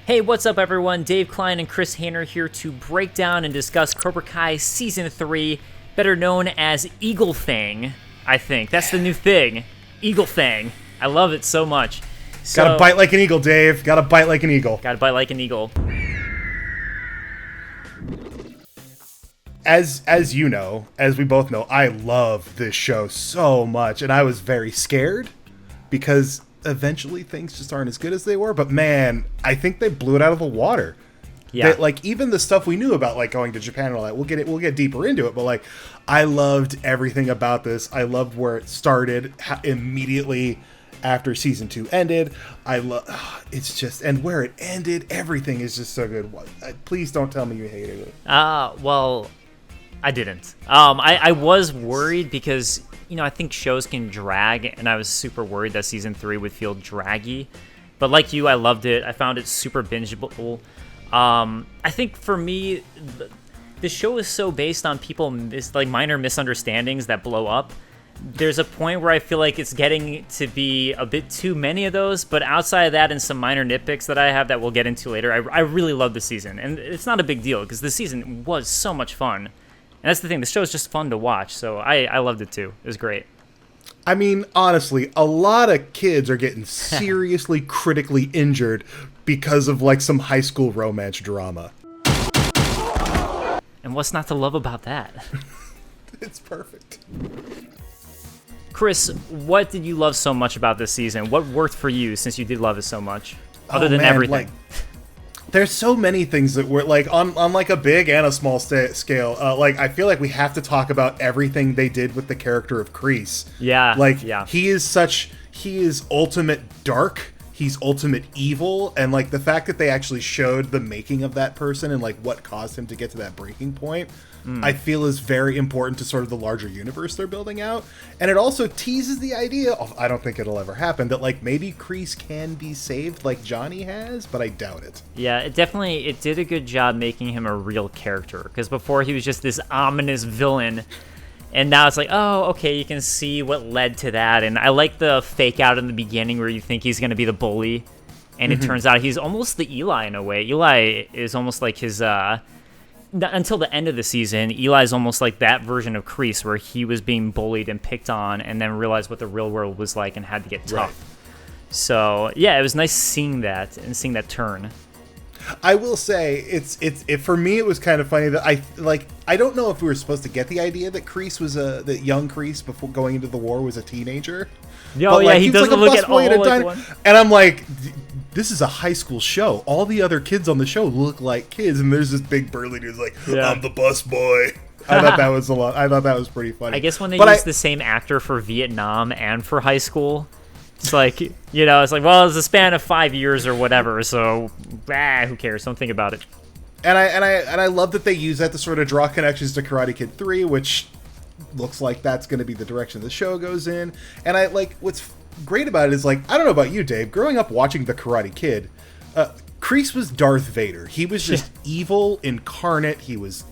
Hey, what's up everyone? Dave Klein and Chris Hayner here to break down and discuss Cobra Kai Season 3, better known as Eagle Fang, I think. That's the new thing. Eagle Fang. I love it so much. Gotta bite like an eagle, Dave. Gotta bite like an eagle. Gotta bite like an eagle. As you know, as we both know, I love this show so much, and I was very scared because eventually things just aren't as good as they were. But man, I think they blew it out of the water. Yeah. Like even the stuff we knew about, like going to Japan and all that, we'll get deeper into it. But like, I loved everything about this. I loved where it started immediately after season 2 ended. It's just, and where it ended, everything is just so good. Please don't tell me you hated it. Well, I didn't. I was worried because, you know, I think shows can drag, and I was super worried that season 3 would feel draggy. But like you, I loved it. I found it super bingeable. I think for me, the show is so based on people minor misunderstandings that blow up. There's a point where I feel like it's getting to be a bit too many of those, but outside of that and some minor nitpicks that I have that we'll get into later, I really love the season. And it's not a big deal because the season was so much fun. And that's the thing, the show is just fun to watch, so I loved it too. It was great. I mean, honestly, a lot of kids are getting seriously critically injured because of like some high school romance drama. And what's not to love about that? It's perfect. Chris, what did you love so much about this season? What worked for you since you did love it so much? Other than everything. Like, there's so many things that were like on like a big and a small scale. Like I feel like we have to talk about everything they did with the character of Kreese. Yeah. Like yeah. he is ultimate dark. He's ultimate evil, and like the fact that they actually showed the making of that person and like what caused him to get to that breaking point, I feel is very important to sort of the larger universe they're building out. And it also teases the idea, I don't think it'll ever happen, that like maybe Kreese can be saved like Johnny has, but I doubt it. Yeah, it did a good job making him a real character, because before he was just this ominous villain. And now it's like, oh, okay, you can see what led to that. And I like the fake out in the beginning where you think he's going to be the bully. And it turns out he's almost the Eli in a way. Eli is almost like his, until the end of the season, Eli's almost like that version of Kreese where he was being bullied and picked on and then realized what the real world was like and had to get tough. Right. So, yeah, it was nice seeing that and seeing that turn. I will say it's for me it was kind of funny that I don't know if we were supposed to get the idea that Kreese was that young Kreese before going into the war was a teenager. Oh yeah, he doesn't look at all like one. And I'm like, this is a high school show. All the other kids on the show look like kids, and there's this big burly dude's like, I'm the bus boy. I thought that was a lot. I thought that was pretty funny. I guess when they use the same actor for Vietnam and for high school. It's like, you know, it's like, well, it's a span of 5 years or whatever, so who cares? Don't think about it. And I love that they use that to sort of draw connections to Karate Kid 3, which looks like that's going to be the direction the show goes in. And I like what's great about it is like, I don't know about you, Dave, growing up watching the Karate Kid, Kreese was Darth Vader. He was just evil incarnate. He was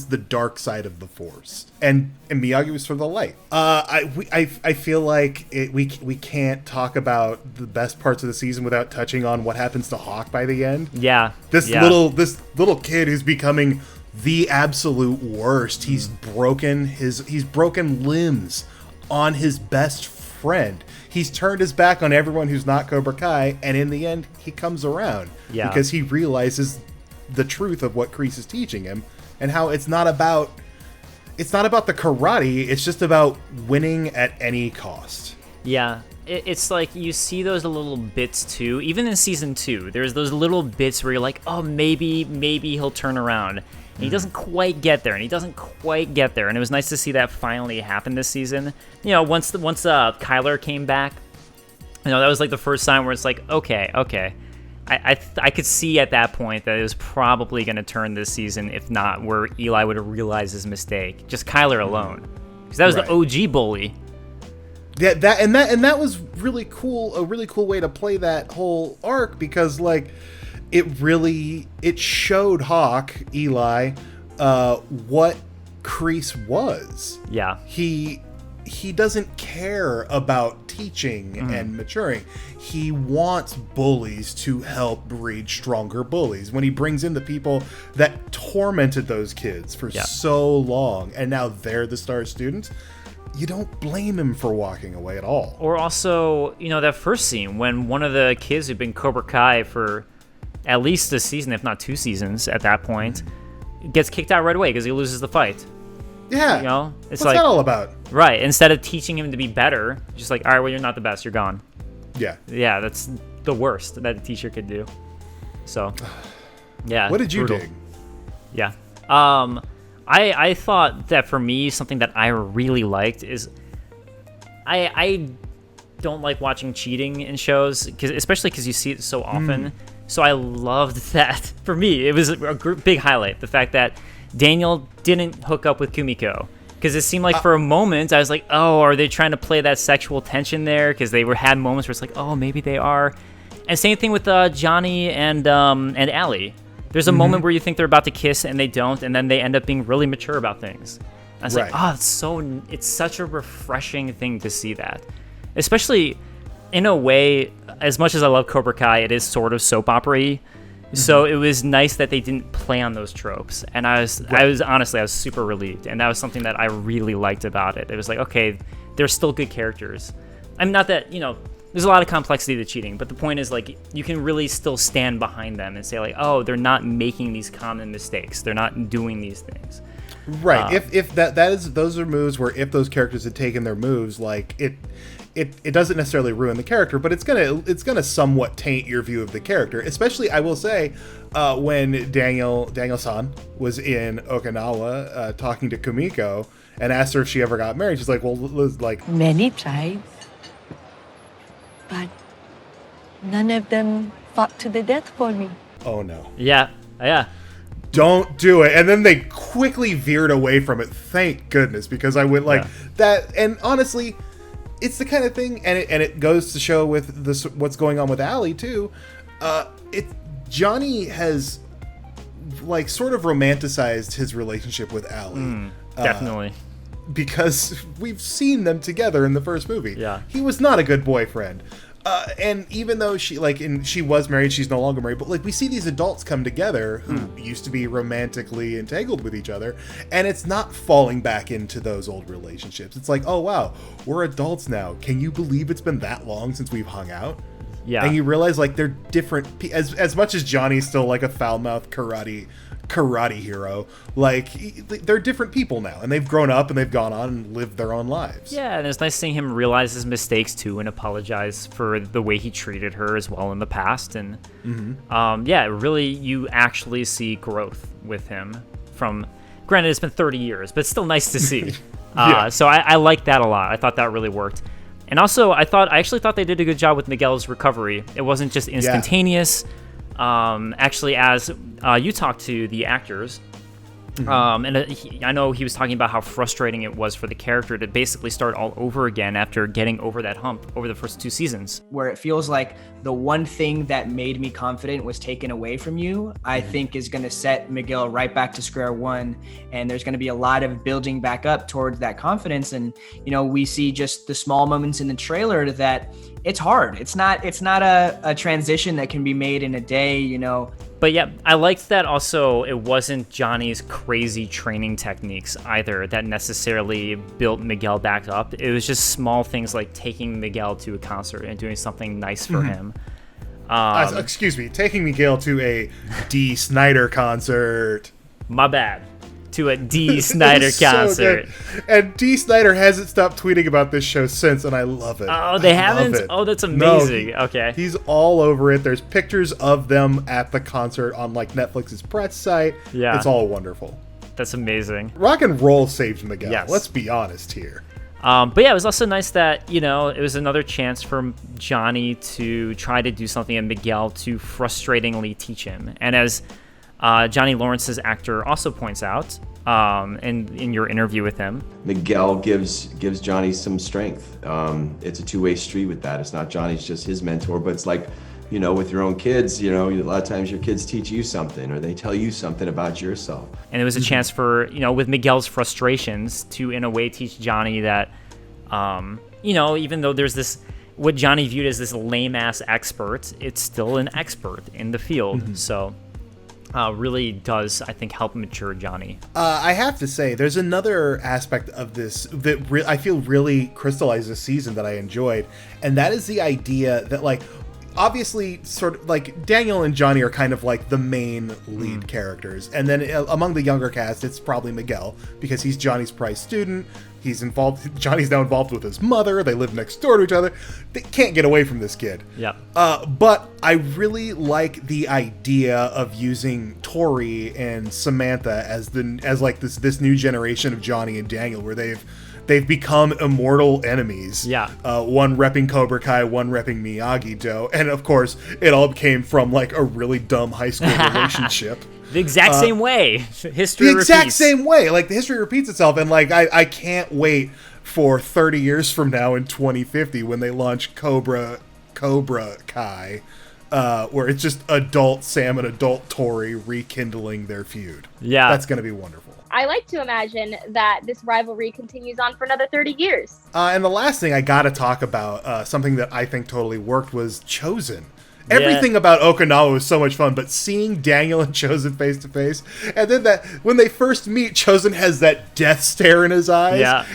the dark side of the Force, and Miyagi was for the light. I feel like we can't talk about the best parts of the season without touching on what happens to Hawk by the end. Yeah, this little kid who's becoming the absolute worst. He's broken limbs on his best friend. He's turned his back on everyone who's not Cobra Kai, and in the end, he comes around because he realizes the truth of what Kreese is teaching him, and how it's not about the karate. It's just about winning at any cost. Yeah, it's like you see those little bits too. Even in season 2, there's those little bits where you're like, oh, maybe he'll turn around. And he doesn't quite get there, and it was nice to see that finally happen this season. You know, once Kyler came back, you know, that was like the first time where it's like, okay. I could see at that point that it was probably going to turn this season, if not where Eli would have realized his mistake. Just Kyler alone, because that was the OG bully. Yeah, that was really cool. A really cool way to play that whole arc, because like it showed Hawk, Eli, what Kreese was. Yeah, he doesn't care about teaching and maturing. He wants bullies to help breed stronger bullies. When he brings in the people that tormented those kids for so long, and now they're the star students, you don't blame him for walking away at all. Or also, that first scene when one of the kids who've been Cobra Kai for at least a season, if not 2 seasons at that point, gets kicked out right away because he loses the fight. Yeah. It's What's that all about? Right. Instead of teaching him to be better, just like, all right, well, you're not the best. You're gone. Yeah. Yeah, that's the worst that a teacher could do. So, yeah. What did you dig? Yeah. I thought that for me, something that I really liked is I don't like watching cheating in shows, especially because you see it so often. So I loved that. For me, it was a big highlight, the fact that Daniel didn't hook up with Kumiko. Because it seemed like for a moment, I was like, oh, are they trying to play that sexual tension there? Because they had moments where it's like, oh, maybe they are. And same thing with Johnny and Allie. There's a moment where you think they're about to kiss and they don't, and then they end up being really mature about things. I was like, oh, it's such a refreshing thing to see that. Especially in a way, as much as I love Cobra Kai, it is sort of soap opera-y. So it was nice that they didn't play on those tropes, and I was super relieved, and that was something that I really liked about it. It was like, okay, they're still good characters. I mean, not that there's a lot of complexity to cheating, but the point is, like, you can really still stand behind them and say, like, oh, they're not making these common mistakes, they're not doing these things. Right. If those are moves where if those characters had taken their moves, like it doesn't necessarily ruin the character, but it's gonna somewhat taint your view of the character. Especially, I will say, when Daniel-san was in Okinawa talking to Kumiko and asked her if she ever got married, she's like, well, like, many tried, but none of them fought to the death for me. Oh no. Yeah. Don't do it. And then they quickly veered away from it. Thank goodness, because I would like that. And honestly, it's the kind of thing, and it goes to show with this what's going on with Allie too. Johnny has like sort of romanticized his relationship with Allie. Definitely. Because we've seen them together in the first movie. Yeah. He was not a good boyfriend. And even though she was married, she's no longer married, but like we see these adults come together who used to be romantically entangled with each other, and it's not falling back into those old relationships. It's like, oh wow, we're adults now. Can you believe it's been that long since we've hung out? Yeah. And you realize like they're different. As much as Johnny's still like a foul-mouthed karate hero, like they're different people now, and they've grown up and they've gone on and lived their own lives. Yeah, and it's nice seeing him realize his mistakes too and apologize for the way he treated her as well in the past. And really, you actually see growth with him. From granted, it's been 30 years, but it's still nice to see. So I like that a lot. I thought that really worked. And also, I actually thought they did a good job with Miguel's recovery. It wasn't just instantaneous. Actually, as you talked to the actors, I know he was talking about how frustrating it was for the character to basically start all over again after getting over that hump over the first 2 seasons. Where it feels like the one thing that made me confident was taken away from you, I think is going to set Miguel right back to square one. And there's going to be a lot of building back up towards that confidence. And, we see just the small moments in the trailer that it's hard. It's not a transition that can be made in a day, But yeah, I liked that also it wasn't Johnny's crazy training techniques either that necessarily built Miguel back up. It was just small things like taking Miguel to a concert and doing something nice for him. Excuse me, taking Miguel to a D. Snyder concert. My bad. To a D. Snyder concert. So and D. Snyder hasn't stopped tweeting about this show since, and I love it. Oh, they haven't? Oh, that's amazing. No, okay. He's all over it. There's pictures of them at the concert on like Netflix's press site. Yeah. It's all wonderful. That's amazing. Rock and roll saved Miguel. Yes. Let's be honest here. But yeah, it was also nice that, it was another chance for Johnny to try to do something and Miguel to frustratingly teach him. And as Johnny Lawrence's actor also points out in your interview with him, Miguel gives Johnny some strength. It's a two-way street with that. It's not Johnny's just his mentor, but it's like, with your own kids, a lot of times your kids teach you something or they tell you something about yourself. And it was a chance for, with Miguel's frustrations to, in a way, teach Johnny that, Even though there's this, what Johnny viewed as this lame-ass expert, it's still an expert in the field. So really does, I think, help mature Johnny. I have to say, there's another aspect of this that I feel really crystallized this season that I enjoyed, and that is the idea that, like, obviously, sort of like Daniel and Johnny are kind of like the main lead characters, and then among the younger cast, it's probably Miguel because he's Johnny's prize student. He's involved. Johnny's now involved with his mother. They live next door to each other. They can't get away from this kid. Yeah. But I really like the idea of using Tory and Samantha as this new generation of Johnny and Daniel, where they've become immortal enemies. Yeah. One repping Cobra Kai, one repping Miyagi-Do, and of course, it all came from like a really dumb high school relationship. The exact same way. History repeats. The exact repeats. same way. Like, the history repeats itself, and like I can't wait for 30 years from now in 2050 when they launch Cobra Kai, where it's just adult Sam and adult Tory rekindling their feud. Yeah. That's going to be wonderful. I like to imagine that this rivalry continues on for another 30 years. And the last thing I got to talk about, something that I think totally worked, was Chosen. Everything about Okinawa was so much fun, but seeing Daniel and Chosen face to face, and then that when they first meet, Chosen has that death stare in his eyes. Yeah.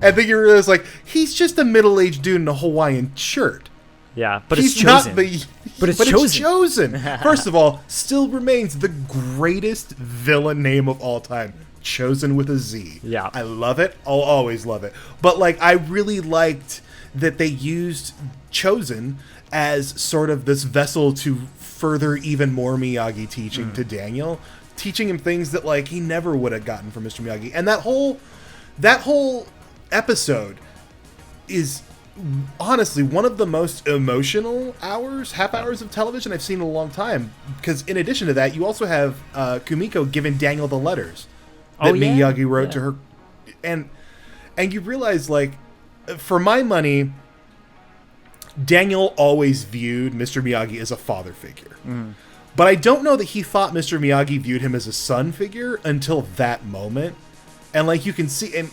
And then you realize, like, he's just a middle-aged dude in a Hawaiian shirt. Yeah, but He's it's Chosen. But it's Chosen. First of all, still remains the greatest villain name of all time. Chosen with a Z. Yeah. I love it. I'll always love it. But, like, I really liked that they used Chosen as sort of this vessel to further even more Miyagi teaching to Daniel, teaching him things that, like, he never would have gotten from Mr. Miyagi. And that whole episode is honestly one of the most emotional half hours of television I've seen in a long time. Because in addition to that, you also have Kumiko giving Daniel the letters that Miyagi wrote to her, and you realize, like, for my money, Daniel always viewed Mr. Miyagi as a father figure, but I don't know that he thought Mr. Miyagi viewed him as a son figure until that moment. And like you can see, and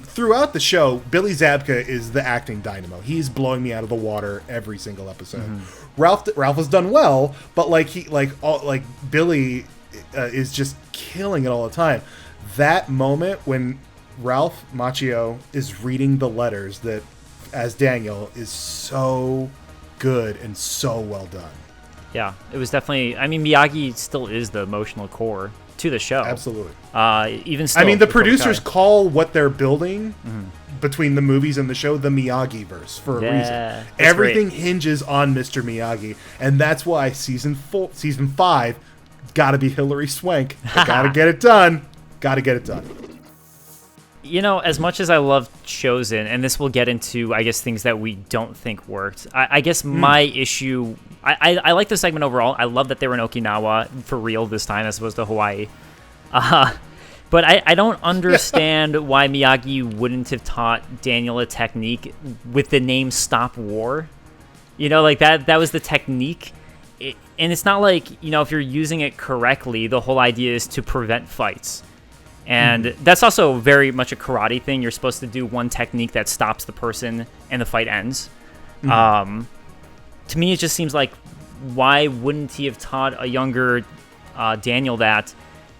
throughout the show, Billy Zabka is the acting dynamo. He's blowing me out of the water every single episode. Ralph has done well, but Billy is just killing it all the time. That moment when Ralph Macchio is reading the letters that as Daniel is so good and so well done. Yeah, it was definitely. I mean, Miyagi still is the emotional core to the show. Absolutely. Even still, I mean, the producers call what they're building between the movies and the show the Miyagi-verse for a reason. Everything hinges on Mr. Miyagi, and that's why season 5 got to be Hilary Swank. Got to get it done. Got to get it done. You know, as much as I love Chosen, and this will get into, I guess, things that we don't think worked. I guess my issue, I like the segment overall. I love that they were in Okinawa for real this time as opposed to Hawaii. But I don't understand why Miyagi wouldn't have taught Daniel a technique with the name Stop War. You know, like that was the technique. And it's not like, you know, if you're using it correctly, the whole idea is to prevent fights. And that's also very much a karate thing. You're supposed to do one technique that stops the person and the fight ends. To me, it just seems like, why wouldn't he have taught a younger Daniel that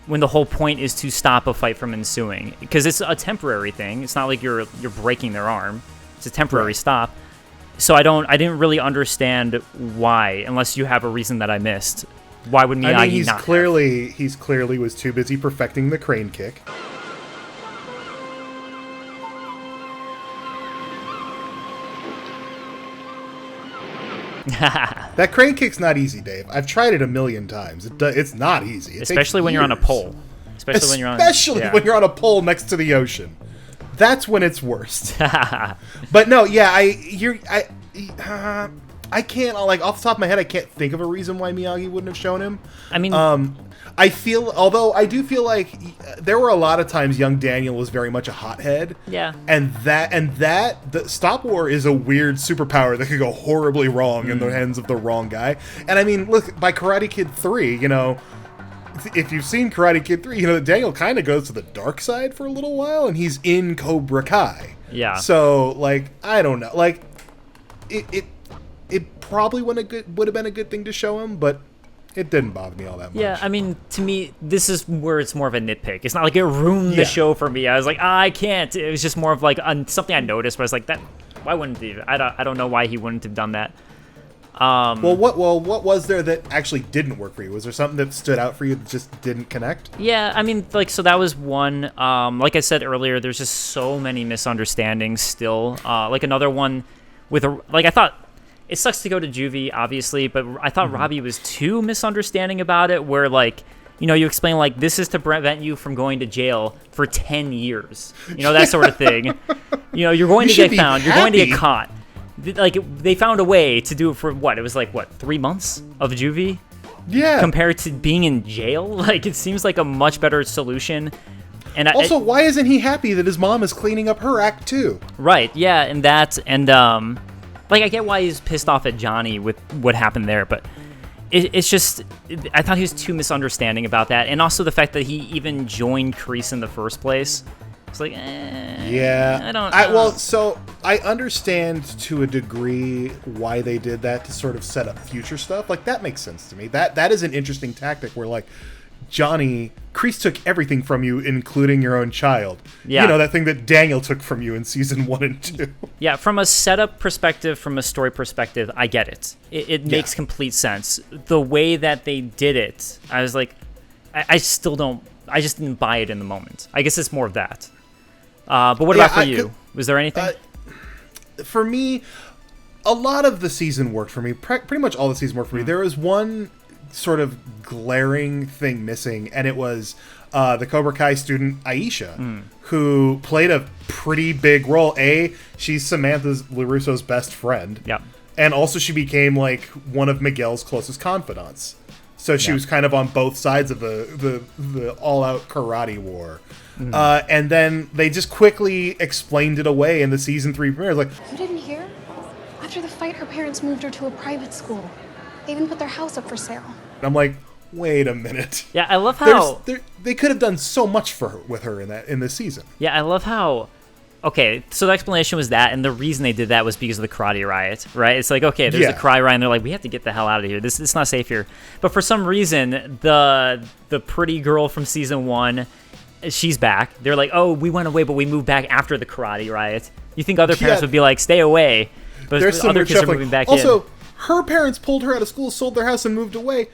when the whole point is to stop a fight from ensuing? Because it's a temporary thing. It's not like you're breaking their arm. It's a temporary stop. So I didn't really understand why, unless you have a reason that I missed. Why would Miyagi he's clearly was too busy perfecting the crane kick. That crane kick's not easy, Dave. I've tried it a million times. It's not easy. Especially when you're on a pole. Especially when you're on a pole next to the ocean. That's when it's worst. But no, yeah, I can't, like, off the top of my head, I can't think of a reason why Miyagi wouldn't have shown him. I mean, I do feel like there were a lot of times young Daniel was very much a hothead. Yeah. And the Stop War is a weird superpower that could go horribly wrong in the hands of the wrong guy. And I mean, look, by Karate Kid 3, you know, if you've seen Karate Kid 3, Daniel kind of goes to the dark side for a little while, and he's in Cobra Kai. Yeah. So, I don't know. It probably would have been a good thing to show him, but it didn't bother me all that much. Yeah, I mean, to me, this is where it's more of a nitpick. It's not like it ruined the show for me. I was like, I can't. It was just more of something I noticed, but I was like, why wouldn't he? I don't know why he wouldn't have done that. What was there that actually didn't work for you? Was there something that stood out for you that just didn't connect? Yeah, I mean, so that was one. Like I said earlier, there's just so many misunderstandings still. Another one with I thought it sucks to go to juvie, obviously, but I thought Robby was too misunderstanding about it, where you explain this is to prevent you from going to jail for 10 years, that sort of thing. You're going to get found, you're going to get caught. They found a way to do it for what? It was 3 months of juvie? Yeah. Compared to being in jail? It seems like a much better solution. And also, why isn't he happy that his mom is cleaning up her act too? Right, yeah, and I get why he's pissed off at Johnny with what happened there, but it's just, I thought he was too misunderstanding about that, and also the fact that he even joined Kreese in the first place. It's yeah. So I understand to a degree why they did that, to sort of set up future stuff. That makes sense to me. That is an interesting tactic where Johnny, Kreese took everything from you, including your own child. Yeah. That thing that Daniel took from you in season 1 and 2. Yeah, from a setup perspective, from a story perspective, I get it. It makes complete sense. The way that they did it, I was like, I just didn't buy it in the moment. I guess it's more of that. But what about for you? Was there anything? For me, a lot of the season worked for me. Pretty much all the season worked for me. There was one sort of glaring thing missing, and it was the Cobra Kai student Aisha, who played a pretty big role. She's Samantha LaRusso's best friend. Yeah. And also she became one of Miguel's closest confidants. So she was kind of on both sides of the all-out karate war. And then they just quickly explained it away in the season 3 premiere. You didn't hear? After the fight, her parents moved her to a private school. They even put their house up for sale. I'm like, wait a minute. Yeah, I love how they could have done so much with her in this season. Yeah, I love how. Okay, so the explanation was that, and the reason they did that was because of the karate riot, right? It's okay, there's a karate riot, and they're like, we have to get the hell out of here. It's not safe here. But for some reason, the pretty girl from season 1, she's back. They're like, oh, we went away, but we moved back after the karate riot. You think other parents would be like, stay away, but there's other kids are moving back in. Also, her parents pulled her out of school, sold their house, and moved away.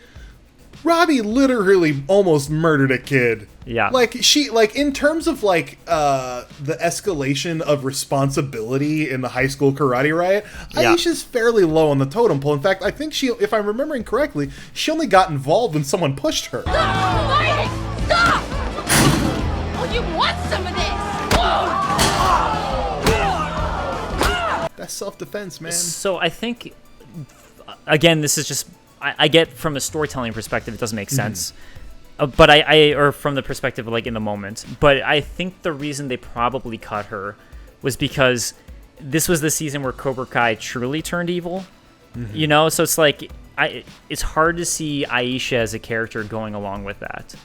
Robby literally almost murdered a kid. Yeah. In terms of the escalation of responsibility in the high school karate riot, Aisha's fairly low on the totem pole. In fact, I think if I'm remembering correctly, she only got involved when someone pushed her. Stop fighting! Stop! Oh, you want some of this? That's self-defense, man. So I think, again, this is just, I get from a storytelling perspective, it doesn't make sense. But or from the perspective in the moment. But I think the reason they probably cut her was because this was the season where Cobra Kai truly turned evil. So it's it's hard to see Aisha as a character going along with that.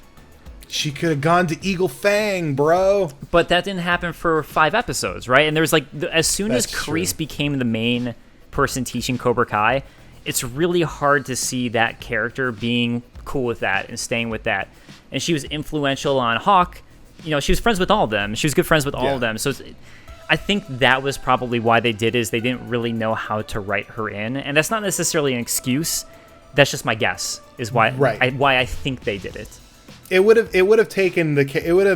She could have gone to Eagle Fang, bro. But that didn't happen for 5 episodes, right? And there was as soon as Kreese became the main person teaching Cobra Kai, it's really hard to see that character being cool with that and staying with that. And she was influential on Hawk. She was friends with all of them. She was good friends with all of them. So I think that was probably why they did is they didn't really know how to write her in. And that's not necessarily an excuse. That's just my guess is why why I think they did it. It would have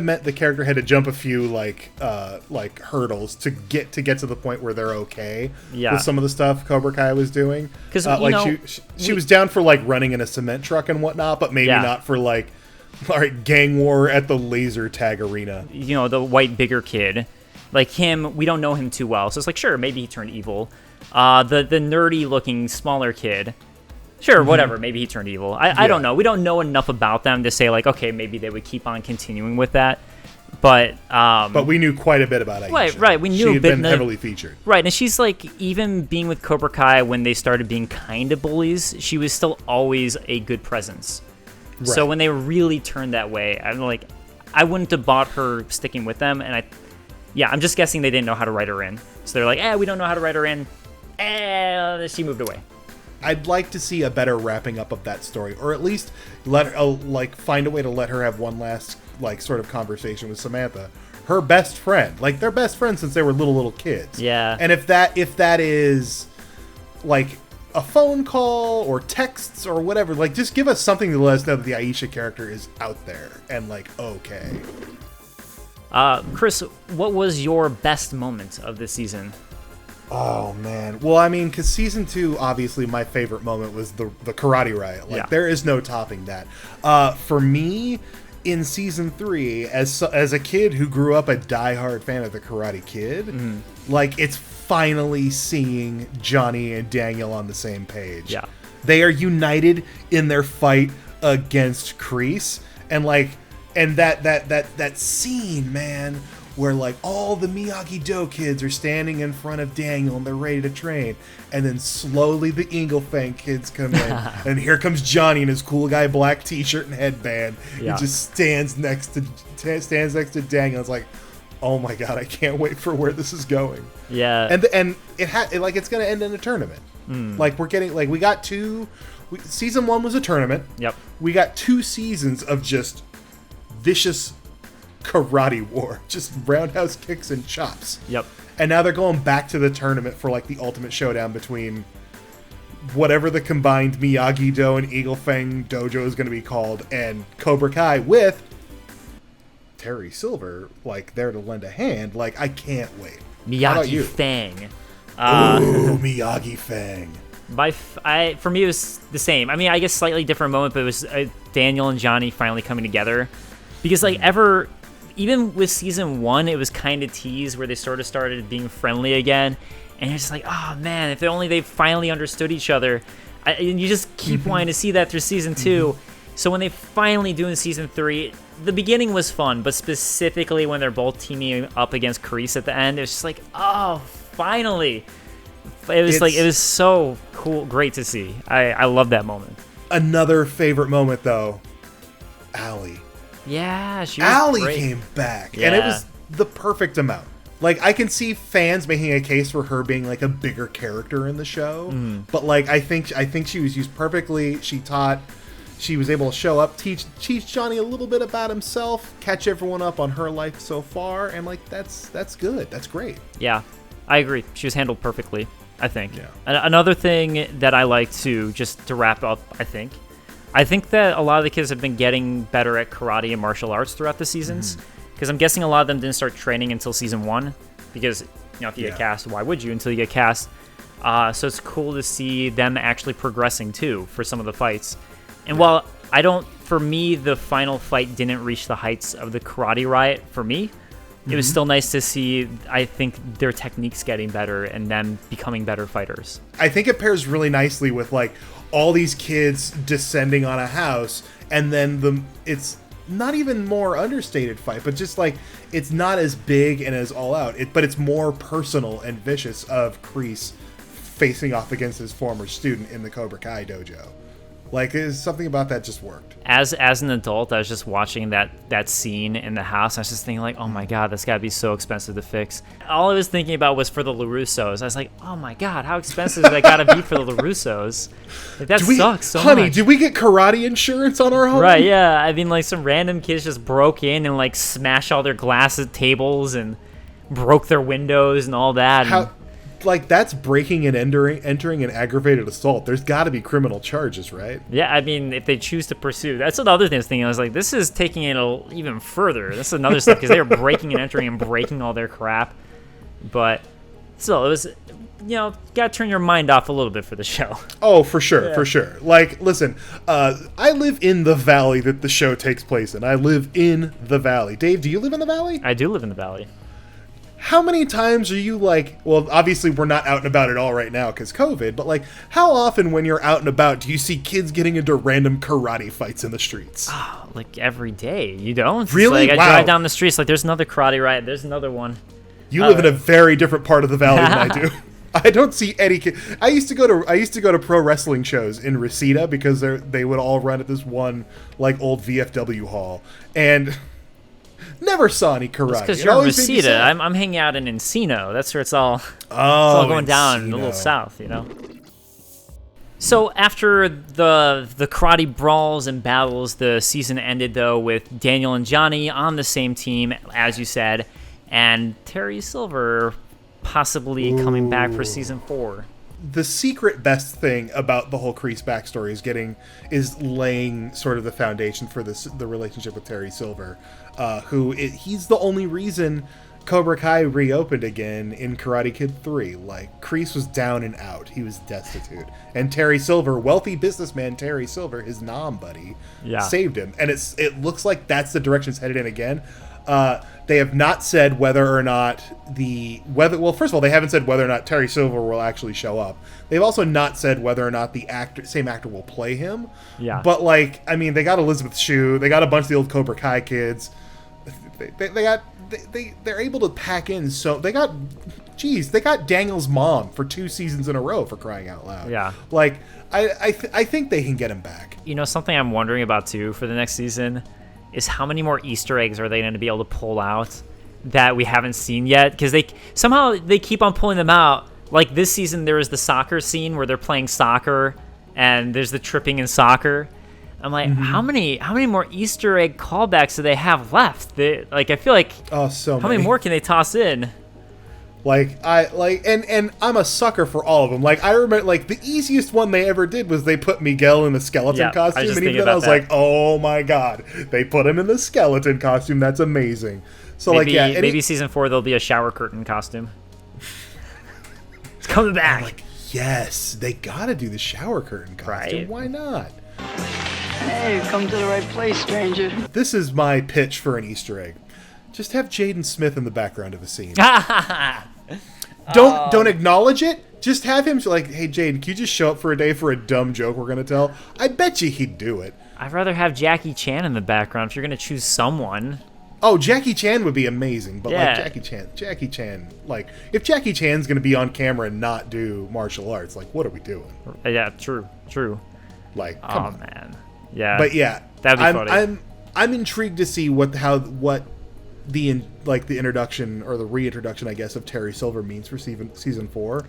meant the character had to jump a few hurdles to get to the point where they're okay with some of the stuff Cobra Kai was doing. Because she was down for running in a cement truck and whatnot, but maybe not for gang war at the laser tag arena. The white bigger kid, him, we don't know him too well, so it's sure, maybe he turned evil. The nerdy looking smaller kid. Sure, whatever. Maybe he turned evil. I don't know. We don't know enough about them to say okay, maybe they would keep on continuing with that. But we knew quite a bit about Aisha. Right. We knew she a had bit. Been heavily featured. Right, and she's even being with Cobra Kai when they started being kind of bullies. She was still always a good presence. So Right. when they really turned that way, I'm like, I wouldn't have bought her sticking with them. And I'm just guessing they didn't know how to write her in. So they're like, we don't know how to write her in. She moved away. I'd like to see a better wrapping up of that story, or at least let her, find a way to let her have one last sort of conversation with Samantha, her best friend. Like, they're best friends since they were little kids. Yeah. And if that is like a phone call or texts or whatever, just give us something to let us know that the Aisha character is out there and okay. Chris, what was your best moment of this season? Oh man. Well, I mean, because season 2, obviously my favorite moment was the karate riot. There is no topping that. For me, in season 3, as a kid who grew up a diehard fan of the Karate Kid, it's finally seeing Johnny and Daniel on the same page. Yeah. They are united in their fight against Kreese, and that scene, man, where all the Miyagi-Do kids are standing in front of Daniel and they're ready to train, and then slowly the Inglefang kids come in, and here comes Johnny in his cool guy black t-shirt and headband. Yeah. He just stands next to Daniel. It's like, oh my god, I can't wait for where this is going. Yeah. And it's gonna end in a tournament. We're getting we got season 1 was a tournament. Yep. We got 2 seasons of just vicious karate war, just roundhouse kicks and chops. Yep. And now they're going back to the tournament for the ultimate showdown between whatever the combined Miyagi-Do and Eaglefang dojo is going to be called, and Cobra Kai with Terry Silver there to lend a hand. I can't wait. How about you? Miyagi-Fang. Ooh, Miyagi-Fang. For me, it was the same. I mean, I guess slightly different moment, but it was Daniel and Johnny finally coming together. Because even with season 1, it was kind of teased where they sort of started being friendly again, and you're just like, oh man, if only they finally understood each other. And you just keep wanting to see that through season 2. So when they finally do in season 3, the beginning was fun, but specifically when they're both teaming up against Kreese at the end, it was just like, oh, finally. It was so cool, great to see. I love that moment. Another favorite moment though, Allie. Yeah, she was Allie great. came back, Yeah. and it was the perfect amount. I can see fans making a case for her being a bigger character in the show, but I think she was used perfectly. She was able to show up, teach Johnny a little bit about himself, catch everyone up on her life so far, and that's good. That's great. Yeah, I agree. She was handled perfectly, I think. Yeah. Another thing that I like to, just to wrap up, I think that a lot of the kids have been getting better at karate and martial arts throughout the seasons, because I'm guessing a lot of them didn't start training until season 1, because if you get cast, why would you until you get cast? So it's cool to see them actually progressing too for some of the fights. And while for me, the final fight didn't reach the heights of the karate riot for me, it was still nice to see, I think, their techniques getting better and them becoming better fighters. I think it pairs really nicely with all these kids descending on a house, and then it's not even more understated fight, but just it's not as big and as all out, but it's more personal and vicious of Kreese facing off against his former student in the Cobra Kai dojo. There's something about that just worked. As an adult, I was just watching that scene in the house. I was just thinking oh my god, that's gotta be so expensive to fix. All I was thinking about was for the LaRussos. I was like, oh my god, how expensive is that gotta be for the LaRussos? That sucks so much. Honey, did we get karate insurance on our home? Right, yeah. I mean, some random kids just broke in and smashed all their glass tables and broke their windows and all that. That's breaking and entering an aggravated assault. There's got to be criminal charges, right? Yeah, I mean, if they choose to pursue. That's another thing I was thinking. I was like, this is taking it even further. This is another step, because they were breaking and entering and breaking all their crap. But still, it was, gotta turn your mind off a little bit for the show. Oh, for sure, for sure. Listen, I live in the valley that the show takes place in. I live in the valley. Dave, do you live in the valley? I do live in the valley. How many times are you well, obviously we're not out and about at all right now because COVID, but how often when you're out and about do you see kids getting into random karate fights in the streets? Oh, every day. You don't? Really? I drive down the streets, there's another karate riot, there's another one. You live in a very different part of the valley than I do. I don't see any kid. I used to go to pro wrestling shows in Reseda because they would all run at this one like old VFW hall, and never saw any karate. Because you're in Reseda. I'm hanging out in Encino. That's where it's all going down in the little south, you know. So after the karate brawls and battles, the season ended though with Daniel and Johnny on the same team, as you said, and Terry Silver possibly coming back for season 4. The secret best thing about the whole Kreese backstory is laying sort of the foundation for the relationship with Terry Silver, he's the only reason Cobra Kai reopened again in Karate Kid 3. Like, Kreese was down and out. He was destitute. And Terry Silver, wealthy businessman Terry Silver, his nom buddy, saved him. And it looks like that's the direction it's headed in again. They have not said whether or not well, first of all, they haven't said whether or not Terry Silver will actually show up. They've also not said whether or not the same actor will play him. Yeah. But, like, I mean, they got Elizabeth Shue. They got a bunch of the old Cobra Kai kids. They're able to pack in they got Daniel's mom for 2 seasons in a row, for crying out loud. Yeah. Like, I think they can get him back. You know, something I'm wondering about too for the next season is how many more Easter eggs are they going to be able to pull out that we haven't seen yet? Because they keep on pulling them out. Like this season, there was the soccer scene where they're playing soccer, and there's the tripping in soccer. I'm like, how many more Easter egg callbacks do they have left? I feel like how many more can they toss in? And I'm a sucker for all of them. Like, I remember, like, the easiest one they ever did was they put Miguel in the skeleton costume, and even then I was like, oh my god, they put him in the skeleton costume. That's amazing. So maybe season 4 there'll be a shower curtain costume. It's coming back. I'm like, yes, they gotta do the shower curtain costume. Right? Why not? Hey, you've come to the right place, stranger. This is my pitch for an Easter egg. Just have Jaden Smith in the background of a scene. Don't acknowledge it. Just have him like, hey, Jaden, can you just show up for a day for a dumb joke we're going to tell? I bet you he'd do it. I'd rather have Jackie Chan in the background if you're going to choose someone. Oh, Jackie Chan would be amazing. But like Jackie Chan, like, if Jackie Chan's going to be on camera and not do martial arts, like, what are we doing? Yeah, true. Like, come on. Man. Yeah. But yeah, that'd be funny. I'm intrigued to see what the introduction or the reintroduction, I guess, of Terry Silver means for season 4.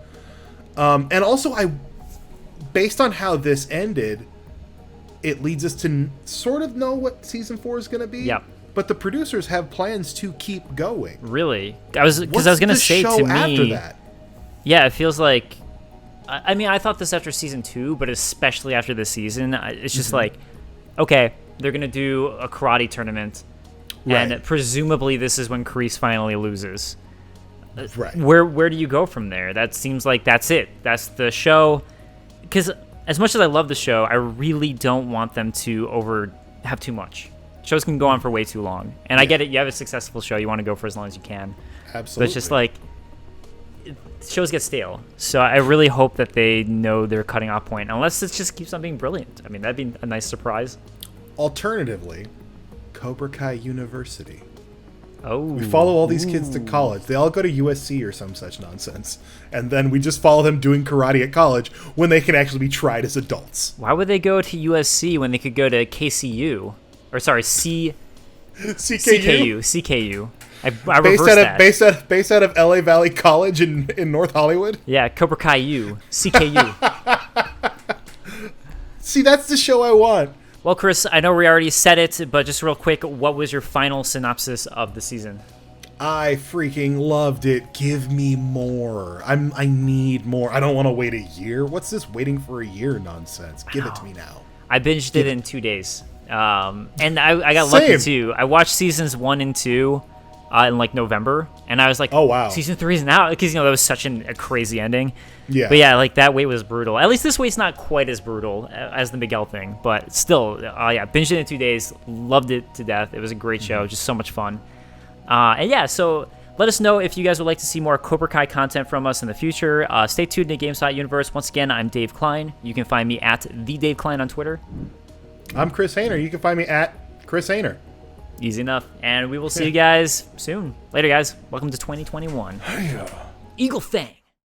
And also, based on how this ended, it leads us to sort of know what season 4 is going to be. Yep. But the producers have plans to keep going. Really? I was going to say to me after that. Yeah, it feels like. I mean, I thought this after season 2, but especially after this season, it's just like, okay, they're going to do a karate tournament. Right. And presumably this is when Kreese finally loses. Right. Where do you go from there? That seems like that's it. That's the show. Because as much as I love the show, I really don't want them to have too much. Shows can go on for way too long. And I get it. You have a successful show. You want to go for as long as you can. Absolutely. But it's just like, shows get stale. So I really hope that they know their cutting off point. Unless it just keeps on being brilliant. I mean, that'd be a nice surprise. Alternatively, Cobra Kai University. Oh. We follow all these kids to college. They all go to USC or some such nonsense. And then we just follow them doing karate at college when they can actually be tried as adults. Why would they go to USC when they could go to KCU? Or sorry, CKU. I reversed that. Based out of LA Valley College in North Hollywood? Yeah, Cobra Kai U. CKU. See, that's the show I want. Well, Chris, I know we already said it, but just real quick, what was your final synopsis of the season? I freaking loved it. Give me more. I need more. I don't want to wait a year. What's this waiting for a year nonsense? Give it to me now. I binged it in 2 days. And I got lucky, too. I watched seasons 1 and 2 in, like, November, and I was like, oh, wow. Season 3 isn't out, because, you know, that was such a crazy ending. Yeah. But, yeah, like, that wait was brutal. At least this wait's not quite as brutal as the Miguel thing, but still, yeah, binged it in 2 days, loved it to death. It was a great show, just so much fun. And, yeah, so let us know if you guys would like to see more Cobra Kai content from us in the future. Stay tuned to GameSpot Universe. Once again, I'm Dave Klein. You can find me at TheDaveKlein on Twitter. I'm Chris Hayner. You can find me at Chris Hayner. Easy enough. And we will see you guys soon. Later, guys. Welcome to 2021. Eagle Fang.